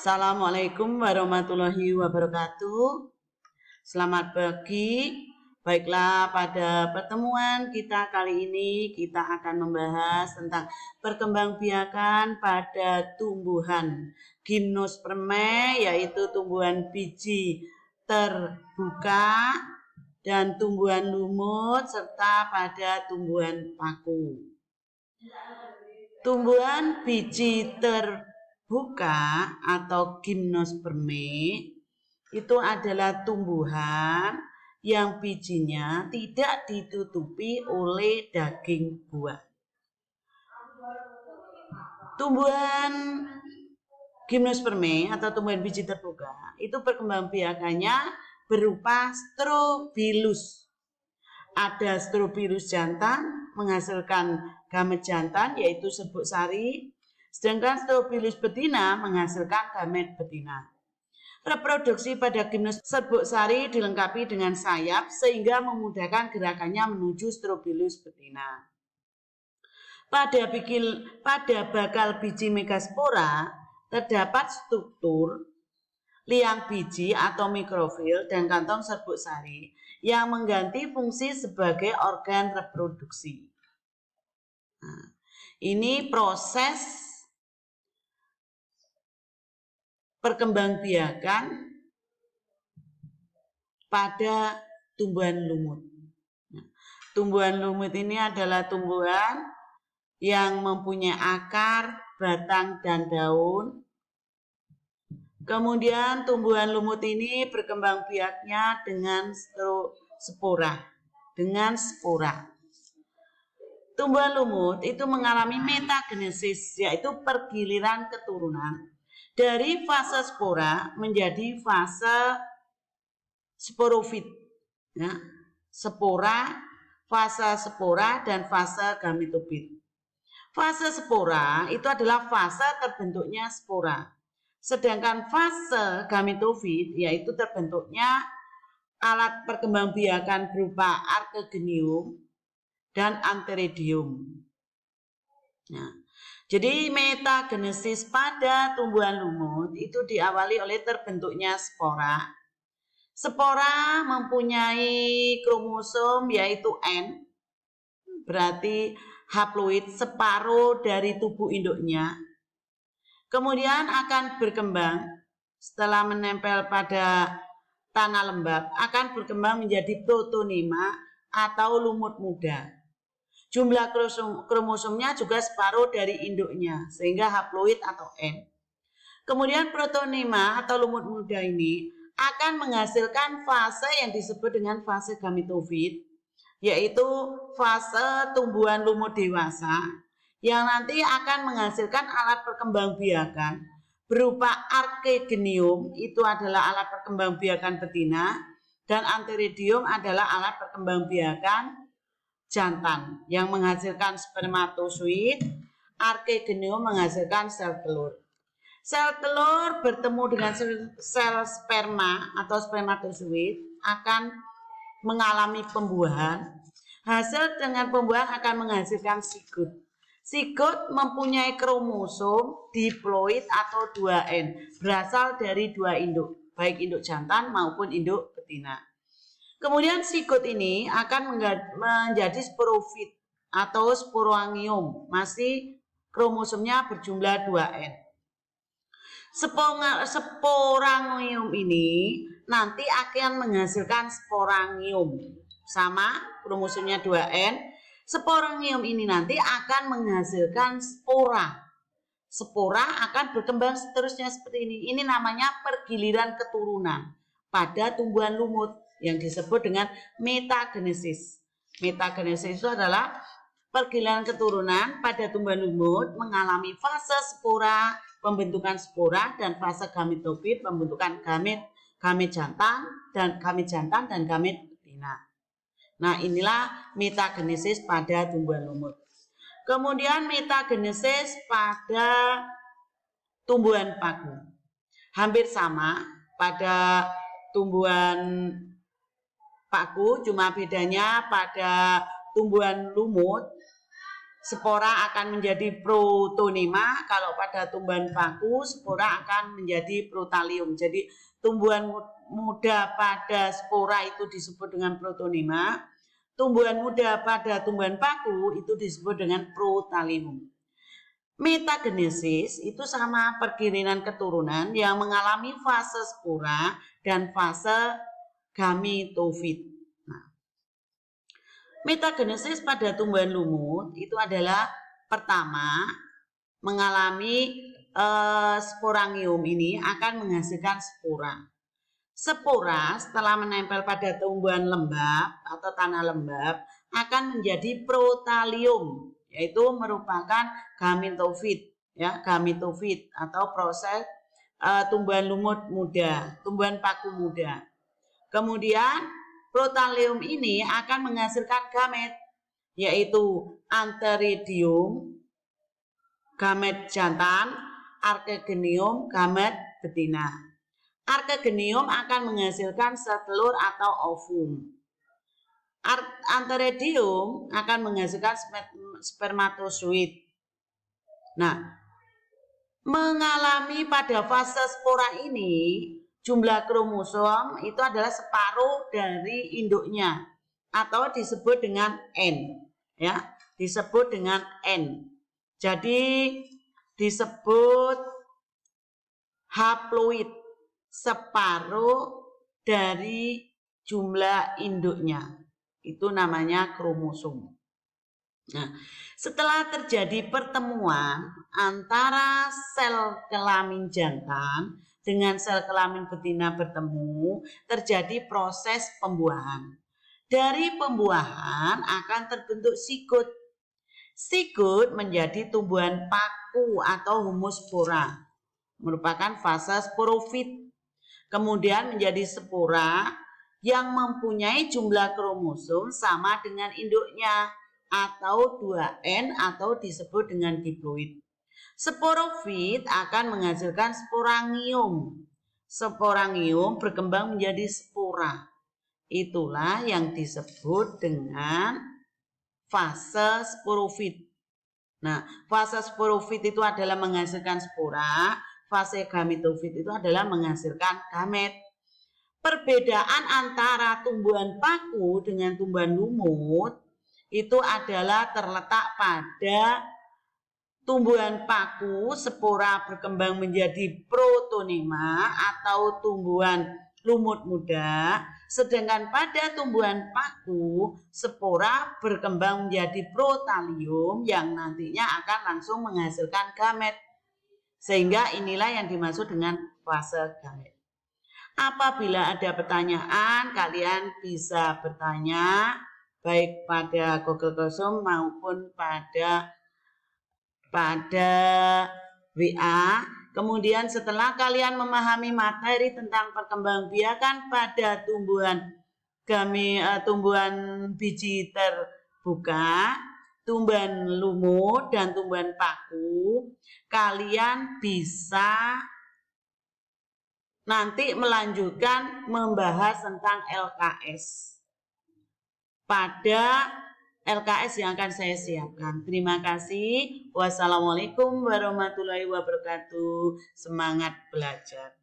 Assalamualaikum warahmatullahi wabarakatuh. Selamat pagi. Baiklah, pada pertemuan kita kali ini kita akan membahas tentang perkembangbiakan pada tumbuhan gimnospermae, yaitu tumbuhan biji terbuka dan tumbuhan lumut serta pada tumbuhan paku. Tumbuhan biji terbuka atau gimnospermae itu adalah tumbuhan yang bijinya tidak ditutupi oleh daging buah. Tumbuhan gimnospermae atau tumbuhan biji terbuka itu perkembangbiakannya berupa strobilus. Ada strobilus jantan menghasilkan gamet jantan yaitu serbuk sari, sedangkan strobilus betina menghasilkan gamet betina. Reproduksi pada gimnos serbuk sari dilengkapi dengan sayap sehingga memudahkan gerakannya menuju strobilus betina. Pada bakal biji megaspora terdapat struktur liang biji atau mikrofil dan kantong serbuk sari yang mengganti fungsi sebagai organ reproduksi. Nah, ini proses perkembangbiakan pada tumbuhan lumut. Nah, tumbuhan lumut ini adalah tumbuhan yang mempunyai akar, batang, dan daun. Kemudian tumbuhan lumut ini berkembang biaknya dengan spora. Tumbuhan lumut itu mengalami metagenesis, yaitu pergiliran keturunan dari fase spora menjadi fase sporofit. Ya, fase spora dan fase gametofit. Fase spora itu adalah fase terbentuknya spora. Sedangkan fase gametofit yaitu terbentuknya alat perkembangbiakan berupa arkegenium dan antheridium. Nah, jadi metagenesis pada tumbuhan lumut itu diawali oleh terbentuknya spora. Spora mempunyai kromosom yaitu N, berarti haploid separuh dari tubuh induknya. Kemudian akan berkembang setelah menempel pada tanah lembab, akan berkembang menjadi protonema atau lumut muda. Jumlah kromosomnya juga separuh dari induknya, sehingga haploid atau N. Kemudian protonema atau lumut muda ini akan menghasilkan fase yang disebut dengan fase gametofit, yaitu fase tumbuhan lumut dewasa, yang nanti akan menghasilkan alat perkembangbiakan berupa arkegenium, itu adalah alat perkembangbiakan betina, dan antheridium adalah alat perkembangbiakan jantan yang menghasilkan spermatozoid. Arkegenium menghasilkan sel telur. Sel telur bertemu dengan sel sperma atau spermatozoid akan mengalami pembuahan. Hasil dengan pembuahan akan menghasilkan sigot. Sigot mempunyai kromosom diploid atau 2N, berasal dari dua induk, baik induk jantan maupun induk betina. Kemudian sigot ini akan menjadi sporofit atau sporangium, masih kromosomnya berjumlah 2N. Sporangium ini nanti akan menghasilkan sporangium, sama kromosomnya 2N. Sporangium ini nanti akan menghasilkan spora. Spora akan berkembang seterusnya seperti ini. Ini namanya pergiliran keturunan pada tumbuhan lumut yang disebut dengan metagenesis. Metagenesis itu adalah pergiliran keturunan pada tumbuhan lumut mengalami fase spora, pembentukan spora, dan fase gametofit, pembentukan gamet jantan dan gamet betina. Nah, inilah metagenesis pada tumbuhan lumut. Kemudian metagenesis pada tumbuhan paku. Hampir sama pada tumbuhan paku, cuma bedanya pada tumbuhan lumut spora akan menjadi protonema. Kalau pada tumbuhan paku, spora akan menjadi protalium. Jadi tumbuhan muda pada spora itu disebut dengan protonema. Tumbuhan muda pada tumbuhan paku itu disebut dengan protalium. Metagenesis itu sama perkirinan keturunan yang mengalami fase spora dan fase gametofit. Metagenesis pada tumbuhan lumut itu adalah pertama mengalami sporangium ini akan menghasilkan spora. Spora setelah menempel pada tumbuhan lembab atau tanah lembab akan menjadi protalium, yaitu merupakan gametofit, ya, gametofit atau proses tumbuhan lumut muda, tumbuhan paku muda. Kemudian protalium ini akan menghasilkan gamet, yaitu antheridium, gamet jantan, archegonium, gamet betina. Archegonium akan menghasilkan setelur atau ovum. Antheridium akan menghasilkan spermatozoid. Nah, mengalami pada fase spora ini jumlah kromosom itu adalah separuh dari induknya atau disebut dengan N, ya, disebut dengan N. Jadi disebut haploid, separuh dari jumlah induknya. Itu namanya kromosom. Nah, setelah terjadi pertemuan antara sel kelamin jantan dengan sel kelamin betina bertemu, terjadi proses pembuahan. Dari pembuahan akan terbentuk sigut. Sigut menjadi tumbuhan paku atau humuspora, merupakan fase sporofit. Kemudian menjadi spora yang mempunyai jumlah kromosom sama dengan induknya atau 2N atau disebut dengan diploid. Sporofit akan menghasilkan sporangium. Sporangium berkembang menjadi spora. Itulah yang disebut dengan fase sporofit. Nah, fase sporofit itu adalah menghasilkan spora, fase gametofit itu adalah menghasilkan gamet. Perbedaan antara tumbuhan paku dengan tumbuhan lumut itu adalah terletak pada tumbuhan paku spora berkembang menjadi protonema atau tumbuhan lumut muda, sedangkan pada tumbuhan paku spora berkembang menjadi protalium yang nantinya akan langsung menghasilkan gamet. Sehingga inilah yang dimaksud dengan fase gamet. Apabila ada pertanyaan, kalian bisa bertanya baik pada Google Classroom maupun pada WA. Kemudian setelah kalian memahami materi tentang perkembangbiakan pada tumbuhan biji terbuka, tumbuhan lumut dan tumbuhan paku, kalian bisa nanti melanjutkan membahas tentang LKS pada LKS yang akan saya siapkan. Terima kasih. Wassalamualaikum warahmatullahi wabarakatuh. Semangat belajar.